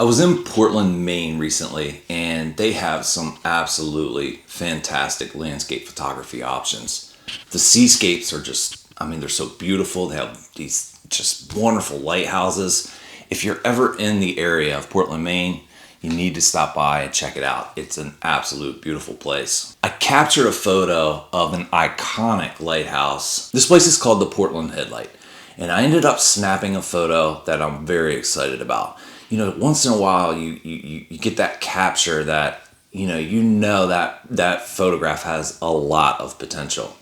I was in Portland, Maine recently, and they have some absolutely fantastic landscape photography options. The seascapes are just, I mean, they're so beautiful. They have these just wonderful lighthouses. If you're ever in the area of Portland, Maine, you need to stop by and check it out. It's an absolute beautiful place. I captured a photo of an iconic lighthouse. This place is called the Portland Headlight, and I ended up snapping a photo that I'm very excited about. You know, once in a while you get that capture that, that photograph has a lot of potential.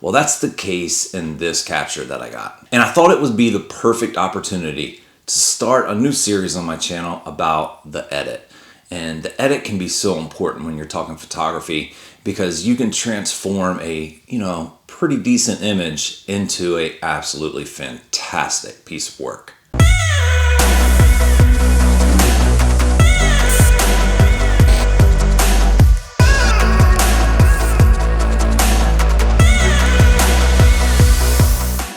Well, that's the case in this capture that I got. And I thought it would be the perfect opportunity to start a new series on my channel about the edit. And the edit can be so important when you're talking photography, because you can transform a, pretty decent image into a absolutely fantastic piece of work.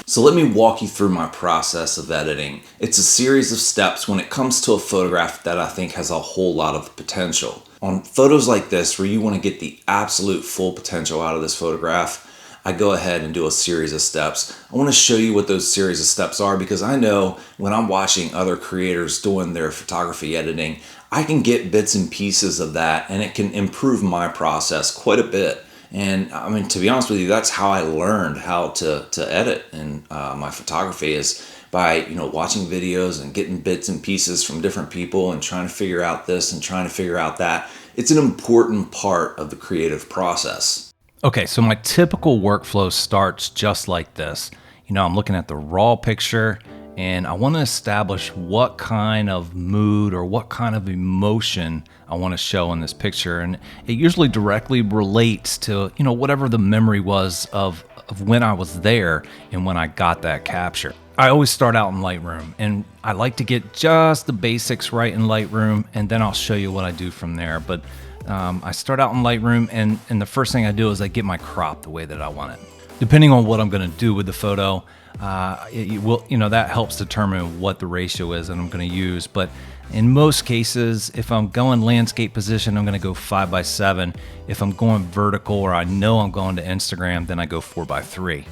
So let me walk you through my process of editing. It's a series of steps when it comes to a photograph that I think has a whole lot of potential. On photos like this, where you want to get the absolute full potential out of this photograph, I go ahead and do a series of steps. I want to show you what those series of steps are, because I know when I'm watching other creators doing their photography editing, I can get bits and pieces of that, and it can improve my process quite a bit. And I mean, to be honest with you, that's how I learned how to edit in my photography, is by watching videos and getting bits and pieces from different people and trying to figure out this and trying to figure out that. It's an important part of the creative process. Okay, so my typical workflow starts just like this. I'm looking at the raw picture, and I want to establish what kind of mood or what kind of emotion I want to show in this picture. And it usually directly relates to, whatever the memory was of when I was there and when I got that capture. I always start out in Lightroom, and I like to get just the basics right in Lightroom, and then I'll show you what I do from there. But I start out in Lightroom, and the first thing I do is I get my crop the way that I want it. Depending on what I'm going to do with the photo, that helps determine what the ratio is that I'm going to use. But in most cases, if I'm going landscape position, I'm going to go 5:7. If I'm going vertical, or I know I'm going to Instagram, then I go 4:3.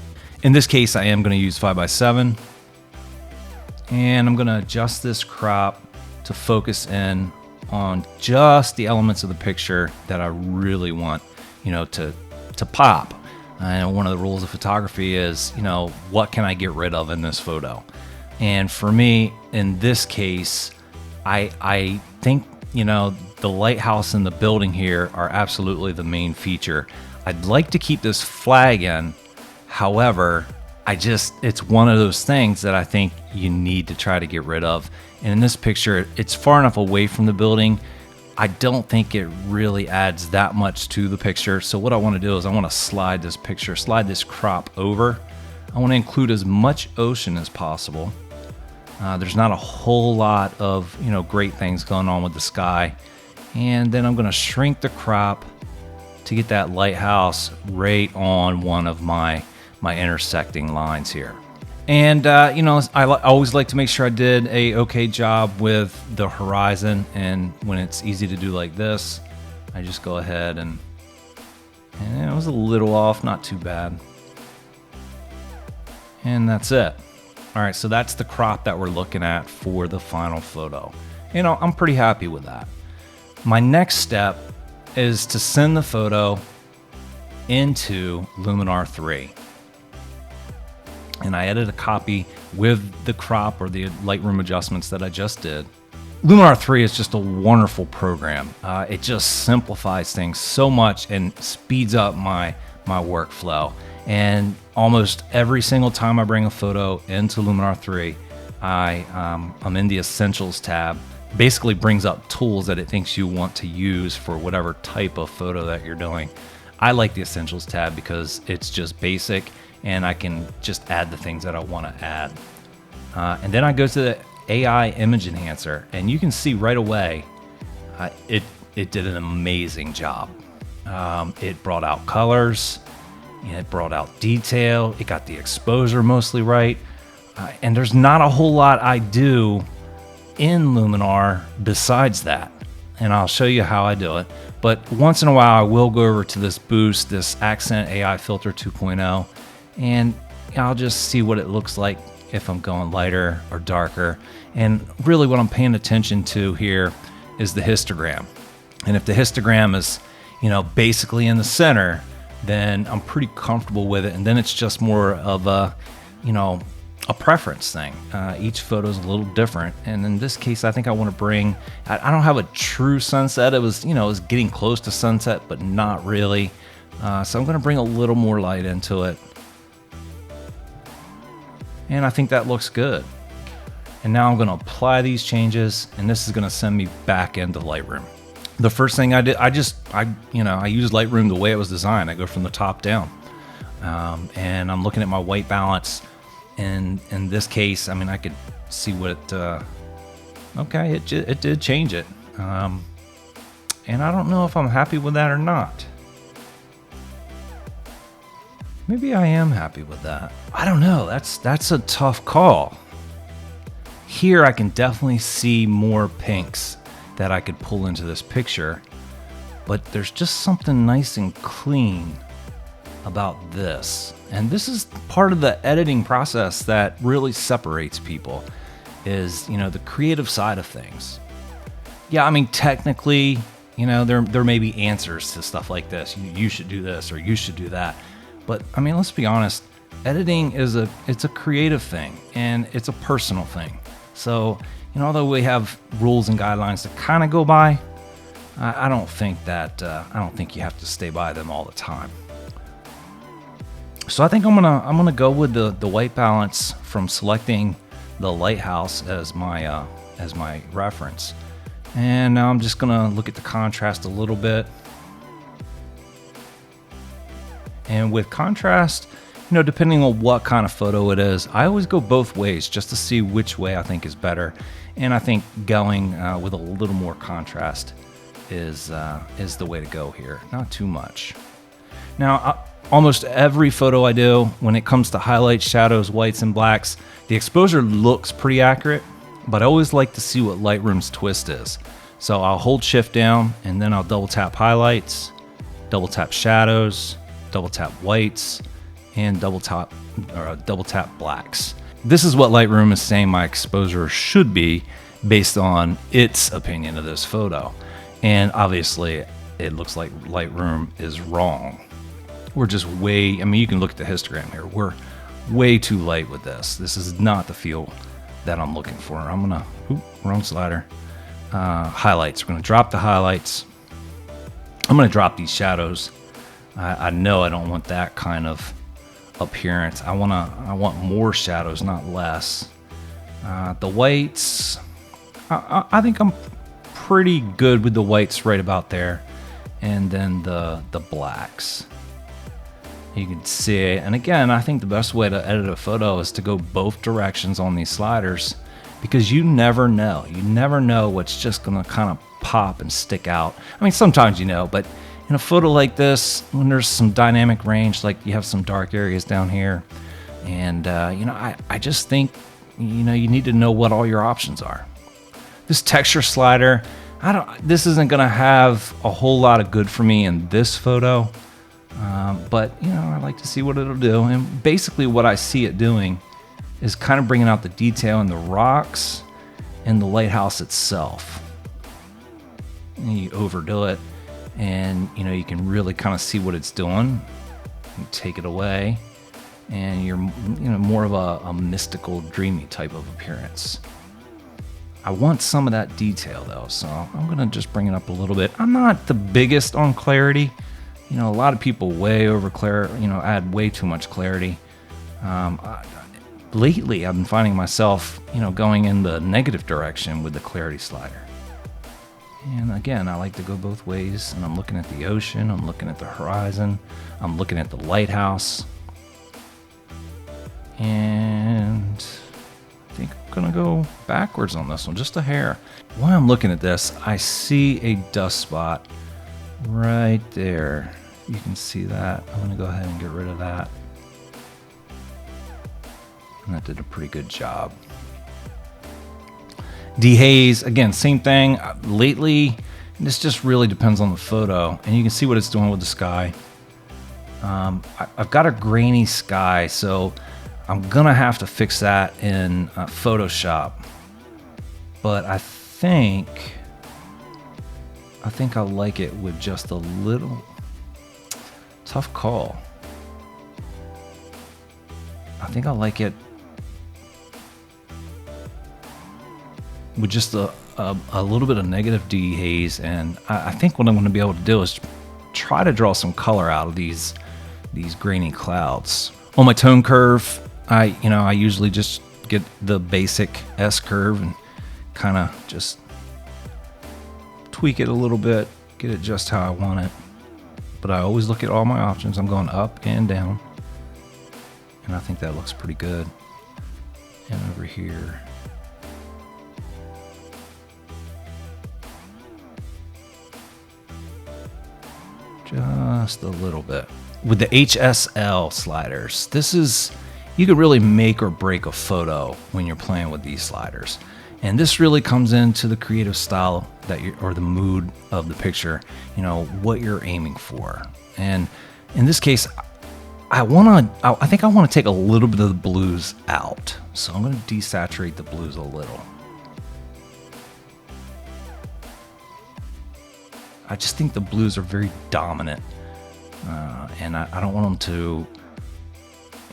In this case, I am going to use 5:7, and I'm going to adjust this crop to focus in on just the elements of the picture that I really want, to pop. And one of the rules of photography is, what can I get rid of in this photo? And for me, in this case, I think, the lighthouse and the building here are absolutely the main feature. I'd like to keep this flag in. However, it's one of those things that I think you need to try to get rid of. And in this picture, it's far enough away from the building. I don't think it really adds that much to the picture. So what I want to do is I want to slide this crop over. I want to include as much ocean as possible. There's not a whole lot of great things going on with the sky. And then I'm going to shrink the crop to get that lighthouse right on one of my intersecting lines here. And I always like to make sure I did a okay job with the horizon, and when it's easy to do like this, I just go ahead and it was a little off, not too bad. And that's it. All right, so that's the crop that we're looking at for the final photo. I'm pretty happy with that. My next step is to send the photo into Luminar 3. And I edit a copy with the crop or the Lightroom adjustments that I just did. Luminar 3 is just a wonderful program. It just simplifies things so much and speeds up my workflow. And almost every single time I bring a photo into Luminar 3, I'm in the Essentials tab. Basically brings up tools that it thinks you want to use for whatever type of photo that you're doing. I like the Essentials tab because it's just basic, and I can just add the things that I want to add. And then I go to the AI image enhancer, and you can see right away, it did an amazing job. It brought out colors, it brought out detail, it got the exposure mostly right. And there's not a whole lot I do in Luminar besides that. And I'll show you how I do it. But once in a while, I will go over to this boost, this Accent AI Filter 2.0, and I'll just see what it looks like if I'm going lighter or darker. And really what I'm paying attention to here is the histogram. And if the histogram is, basically in the center, then I'm pretty comfortable with it. And then it's just more of a preference thing. Each photo is a little different. And in this case, I think I want to bring, I don't have a true sunset. It was, it was getting close to sunset, but not really. So I'm going to bring a little more light into it. And I think that looks good. And now I'm going to apply these changes, and this is going to send me back into Lightroom. The first thing I did, I use Lightroom the way it was designed. I go from the top down, and I'm looking at my white balance. And in this case, I could see what okay, it did change it, and I don't know if I'm happy with that or not. Maybe I am happy with that. I don't know. That's a tough call. Here I can definitely see more pinks that I could pull into this picture, but there's just something nice and clean about this. And this is part of the editing process that really separates people, is, the creative side of things. Yeah, technically, there may be answers to stuff like this. You should do this or you should do that. But let's be honest, editing it's a creative thing, and it's a personal thing. So, although we have rules and guidelines to kind of go by, I don't think you have to stay by them all the time. So I think I'm gonna go with the white balance from selecting the lighthouse as my reference. And now I'm just gonna look at the contrast a little bit. And with contrast, depending on what kind of photo it is, I always go both ways just to see which way I think is better. And I think going with a little more contrast is the way to go here. Not too much. Now, almost every photo I do, when it comes to highlights, shadows, whites, and blacks, the exposure looks pretty accurate, but I always like to see what Lightroom's twist is. So I'll hold Shift down, and then I'll double tap highlights, double tap shadows, double tap whites, and double tap blacks. This is what Lightroom is saying my exposure should be based on its opinion of this photo. And obviously it looks like Lightroom is wrong. We're just way, you can look at the histogram here. We're way too light with this. This is not the feel that I'm looking for. I'm gonna, wrong slider. Highlights, we're gonna drop the highlights. I'm gonna drop these shadows. I know I don't want that kind of appearance. I want more shadows, not less. The whites, I think I'm pretty good with the whites right about there. And then the blacks. You can see it. And again, I think the best way to edit a photo is to go both directions on these sliders, because you never know. You never know what's just gonna kind of pop and stick out. Sometimes but in a photo like this, when there's some dynamic range, like you have some dark areas down here, and I just think you need to know what all your options are. This texture slider, this isn't gonna have a whole lot of good for me in this photo, but I like to see what it'll do. And basically what I see it doing is kind of bringing out the detail in the rocks and the lighthouse itself. And you overdo it, and you can really kind of see what it's doing. You take it away, and you're more of a mystical, dreamy type of appearance. I want some of that detail though, so I'm gonna just bring it up a little bit. I'm not the biggest on clarity. A lot of people add way too much clarity. Lately, I've been finding myself, going in the negative direction with the clarity slider. And again, I like to go both ways, and I'm looking at the ocean, I'm looking at the horizon, I'm looking at the lighthouse. And I think I'm gonna go backwards on this one, just a hair. While I'm looking at this, I see a dust spot right there. You can see that. I'm gonna go ahead and get rid of that. And that did a pretty good job. Dehaze, again, same thing. Lately, this just really depends on the photo, and you can see what it's doing with the sky. I've got a grainy sky, so I'm gonna have to fix that in Photoshop. But I think I like it with just a little. Tough call. I think I like it with just a little bit of negative dehaze, and I think what I'm going to be able to do is try to draw some color out of these grainy clouds. On my tone curve, I usually just get the basic S curve and kind of just tweak it a little bit, get it just how I want it. But I always look at all my options. I'm going up and down, and I think that looks pretty good. And over here, just a little bit. With the HSL sliders, you can really make or break a photo when you're playing with these sliders. And this really comes into the creative style or the mood of the picture, what you're aiming for. And in this case, I think I want to take a little bit of the blues out. So I'm going to desaturate the blues a little. I just think the blues are very dominant, and I don't want them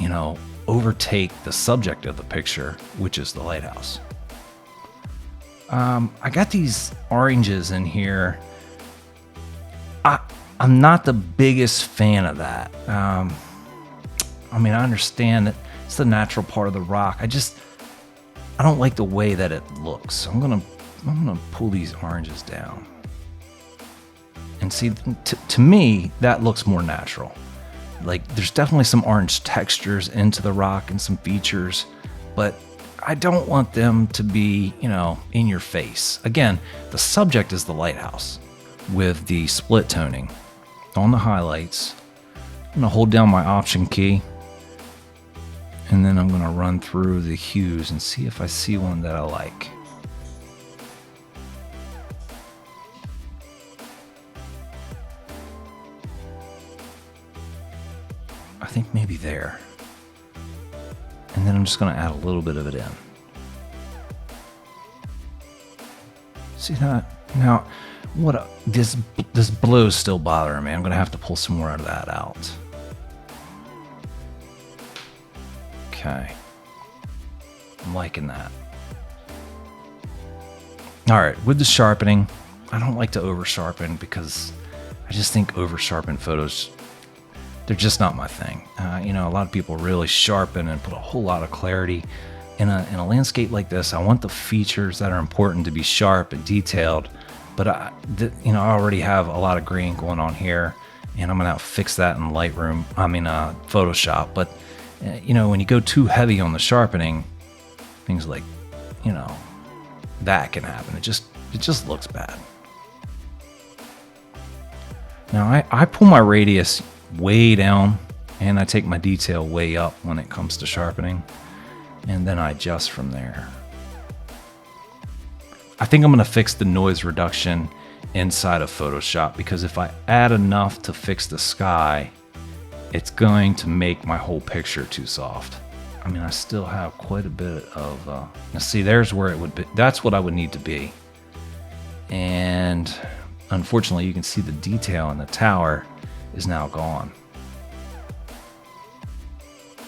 to, overtake the subject of the picture, which is the lighthouse. I got these oranges in here. I'm not the biggest fan of that. I understand that it's the natural part of the rock. I don't like the way that it looks. So I'm gonna pull these oranges down. And see, to me, that looks more natural. Like, there's definitely some orange textures into the rock and some features, but I don't want them to be, in your face. Again, the subject is the lighthouse. With the split toning on the highlights, I'm gonna hold down my Option key, and then I'm gonna run through the hues and see if I see one that I like. I think maybe there. And then I'm just going to add a little bit of it in. See that? Now, this blue is still bothering me. I'm going to have to pull some more of that out. Okay. I'm liking that. All right, with the sharpening, I don't like to over sharpen because I just think over sharpened photos, they're just not my thing. A lot of people really sharpen and put a whole lot of clarity. In a landscape like this, I want the features that are important to be sharp and detailed. But I already have a lot of green going on here, and I'm gonna fix that in Lightroom. Photoshop. But when you go too heavy on the sharpening, things like that can happen. It just looks bad. Now I pull my radius way down, and I take my detail way up when it comes to sharpening, and then I adjust from there. I think I'm going to fix the noise reduction inside of Photoshop, because if I add enough to fix the sky, it's going to make my whole picture too soft. I still have quite a bit of now see, there's where it would be. That's what I would need to be. And unfortunately, you can see the detail in the tower is now gone.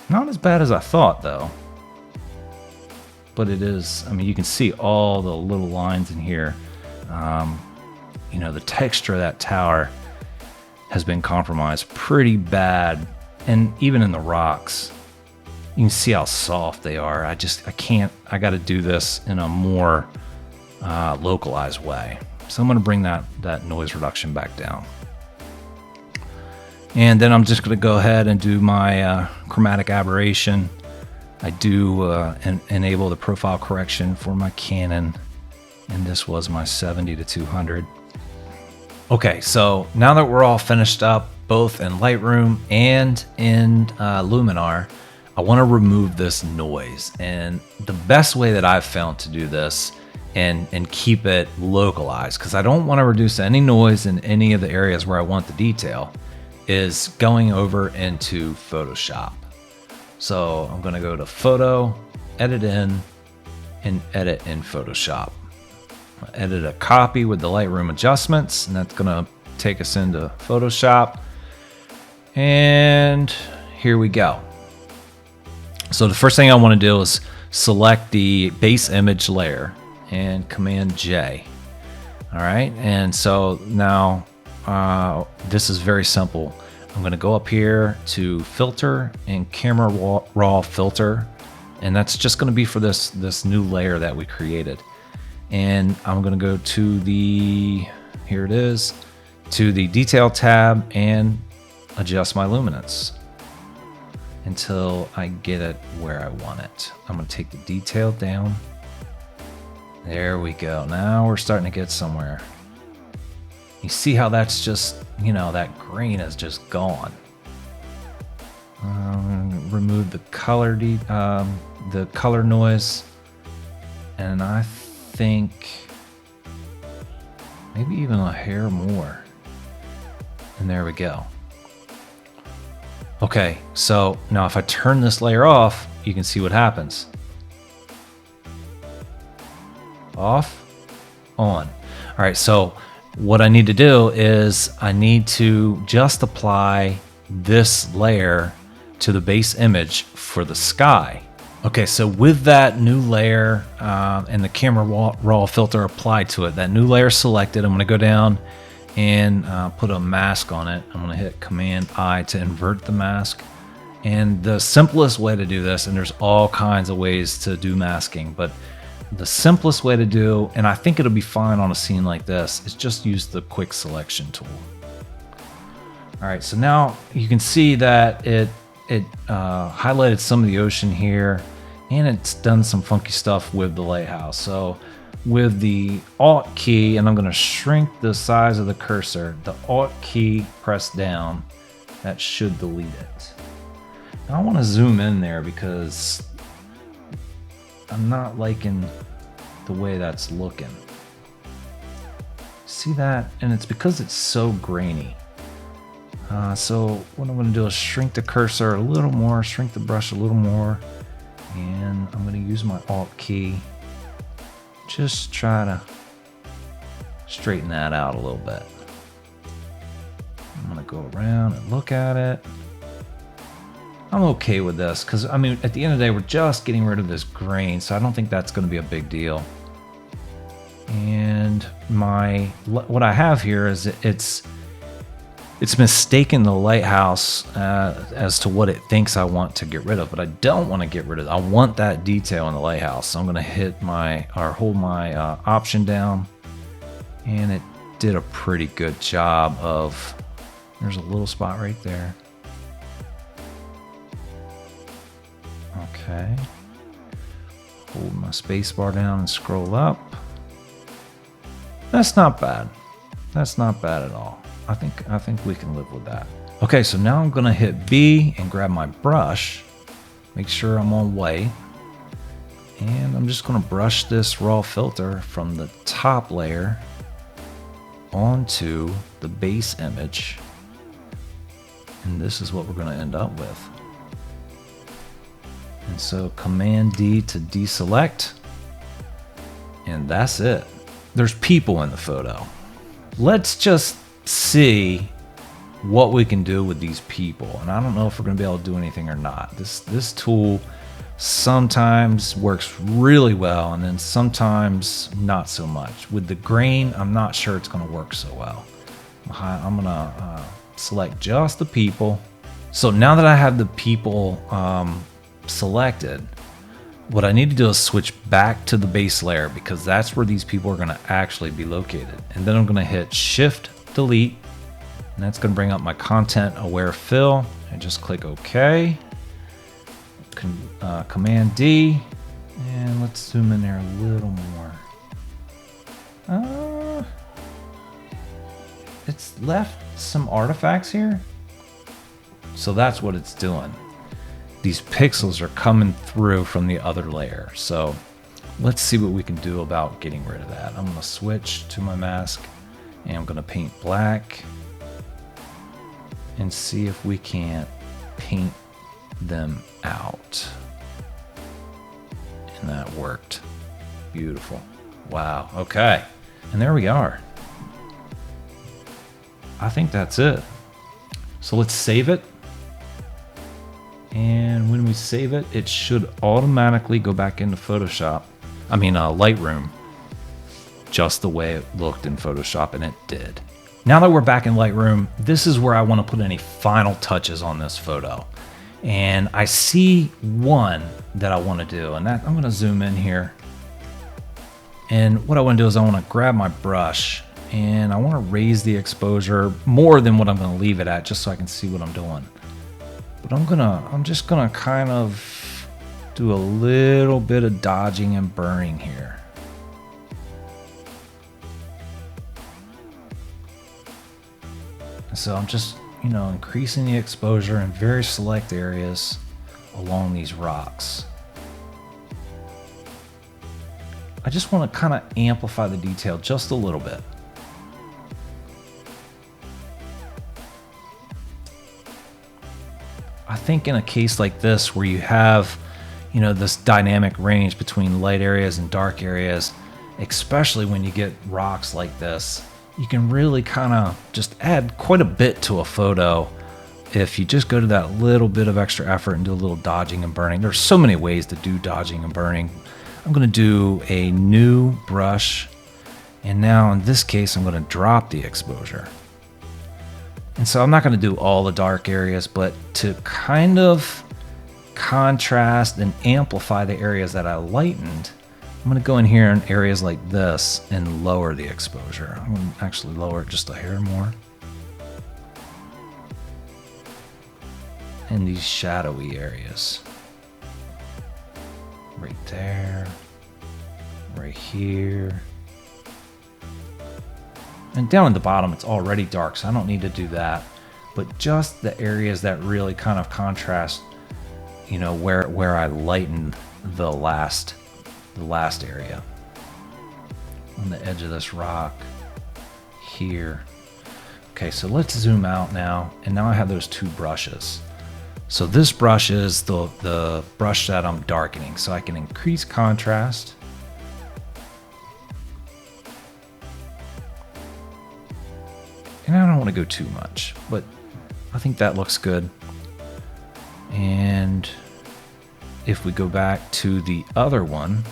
Not as bad as I thought, though. But it is, you can see all the little lines in here. The texture of that tower has been compromised pretty bad. And even in the rocks, you can see how soft they are. I got to do this in a more localized way. So I'm going to bring that noise reduction back down. And then I'm just going to go ahead and do my chromatic aberration. I do enable the profile correction for my Canon, and this was my 70-200. Okay, so now that we're all finished up, both in Lightroom and in Luminar, I want to remove this noise. And the best way that I've found to do this and keep it localized, because I don't want to reduce any noise in any of the areas where I want the detail, is going over into Photoshop. So I'm going to go to Photo, Edit in, and Edit in Photoshop. I'll edit a copy with the Lightroom adjustments, and that's going to take us into Photoshop. And here we go. So the first thing I want to do is select the base image layer and Command J. All right, and so now this is very simple. I'm going to go up here to Filter and Camera Raw Filter, and that's just going to be for this new layer that we created. And I'm going to go to the, here it is, to the Detail tab and adjust my luminance until I get it where I want it. I'm going to take the detail down. There we go. Now we're starting to get somewhere. You see how that's just, you know, that green is just gone. Remove the color, the color noise, and I think maybe even a hair more. And there we go. Okay, so now if I turn this layer off, you can see what happens. Off, on. All right, so what I need to do is I need to just apply this layer to the base image for the sky. Okay, so with that new layer and the camera raw filter applied to it, that new layer selected, I'm gonna go down and put a mask on it. I'm gonna hit Command I to invert the mask. And the simplest way to do this, and there's all kinds of ways to do masking, but the simplest way to do, and I think it'll be fine on a scene like this, is just use the quick selection tool. All right, so now you can see that it highlighted some of the ocean here, and it's done some funky stuff with the lighthouse. So with the Alt key, and I'm going to shrink the size of the cursor, the Alt key pressed down, that should delete it. Now I want to zoom in there because I'm not liking the way that's looking. See that? And it's because it's so grainy. So what I'm going to do is shrink the cursor a little more, shrink the brush a little more, and I'm going to use my Alt key. Just try to straighten that out a little bit. I'm going to go around and look at it. I'm okay with this because, I mean, at the end of the day, we're just getting rid of this grain, so I don't think that's going to be a big deal. And what I have here is it's mistaken the lighthouse as to what it thinks I want to get rid of, but I don't want to get rid of it. I want that detail in the lighthouse. So I'm going to hold my option down, and it did a pretty good job of, there's a little spot right there. Okay. Hold my space bar down and scroll up. That's not bad. That's not bad at all. I think we can live with that. Okay, so now I'm gonna hit B and grab my brush. Make sure I'm on white. And I'm just gonna brush this raw filter from the top layer onto the base image. And this is what we're gonna end up with. And so Command D to deselect. And that's it. There's people in the photo. Let's just see what we can do with these people. And I don't know if we're going to be able to do anything or not. This tool sometimes works really well, and then sometimes not so much. With the grain, I'm not sure it's going to work so well. I'm going to select just the people. So now that I have the people selected, what I need to do is switch back to the base layer because that's where these people are going to actually be located. And then I'm going to hit Shift Delete, and that's going to bring up my content aware fill, and just click OK. Command D, and let's zoom in there a little more. It's left some artifacts here, so that's what it's doing. These pixels are coming through from the other layer. So let's see what we can do about getting rid of that. I'm gonna switch to my mask and I'm gonna paint black and see if we can't paint them out. And that worked. Beautiful. Wow, okay. And there we are. I think that's it. So let's save it. And when we save it, it should automatically go back into Lightroom, just the way it looked in Photoshop, and it did. Now that we're back in Lightroom, this is where I want to put any final touches on this photo. And I see one that I want to do, and that I'm going to zoom in here. And what I want to do is I want to grab my brush and I want to raise the exposure more than what I'm going to leave it at, just so I can see what I'm doing. But I'm just gonna kind of do a little bit of dodging and burning here. So I'm just, increasing the exposure in very select areas along these rocks. I just want to kind of amplify the detail just a little bit. I think in a case like this where you have, this dynamic range between light areas and dark areas, especially when you get rocks like this, you can really kind of just add quite a bit to a photo if you just go to that little bit of extra effort and do a little dodging and burning. There's so many ways to do dodging and burning. I'm going to do a new brush, and now in this case I'm going to drop the exposure. And so I'm not going to do all the dark areas, but to kind of contrast and amplify the areas that I lightened, I'm going to go in here in areas like this and lower the exposure. I'm going to actually lower it just a hair more. In these shadowy areas. Right there. Right here. And down at the bottom, it's already dark, so I don't need to do that. But just the areas that really kind of contrast, where I lightened the last area. On the edge of this rock, here. Okay, so let's zoom out now, and now I have those two brushes. So this brush is the brush that I'm darkening, so I can increase contrast. And I don't want to go too much, but I think that looks good. And if we go back to the other one,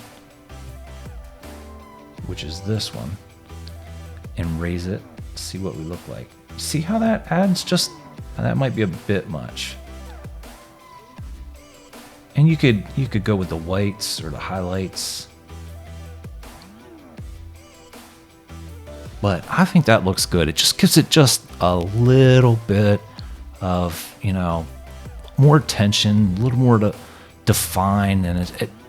which is this one, and raise it, see what we look like. See how that adds that might be a bit much. And you could go with the whites or the highlights. But I think that looks good. It just gives it just a little bit of, more tension, a little more to define. And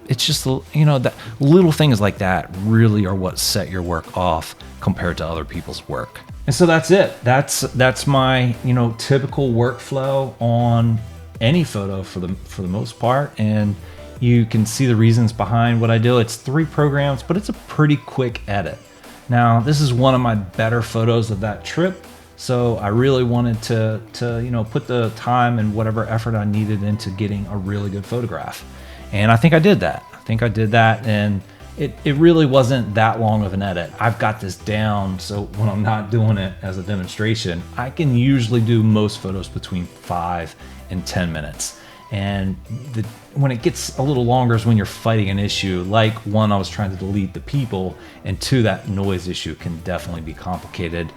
it's just, that little things like that really are what set your work off compared to other people's work. And so that's it. That's my, typical workflow on any photo for the most part. And you can see the reasons behind what I do. It's 3 programs, but it's a pretty quick edit. Now, this is one of my better photos of that trip, so I really wanted to put the time and whatever effort I needed into getting a really good photograph. And I think I did that. And it really wasn't that long of an edit. I've got this down, so when I'm not doing it as a demonstration, I can usually do most photos between 5 and 10 minutes. And when it gets a little longer is when you're fighting an issue, like 1, I was trying to delete the people, and 2, that noise issue can definitely be complicated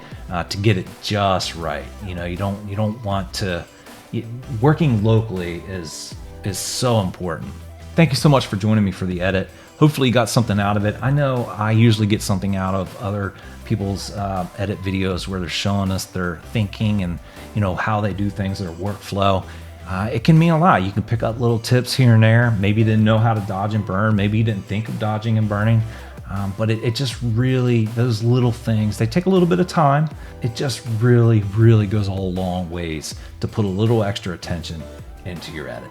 to get it just right. You don't want to. Working locally is so important. Thank you so much for joining me for the edit. Hopefully you got something out of it. I know I usually get something out of other people's edit videos where they're showing us their thinking and how they do things, their workflow. It can mean a lot. You can pick up little tips here and there. Maybe you didn't know how to dodge and burn. Maybe you didn't think of dodging and burning. But it just really, those little things, they take a little bit of time. It just really, really goes a long ways to put a little extra attention into your edit.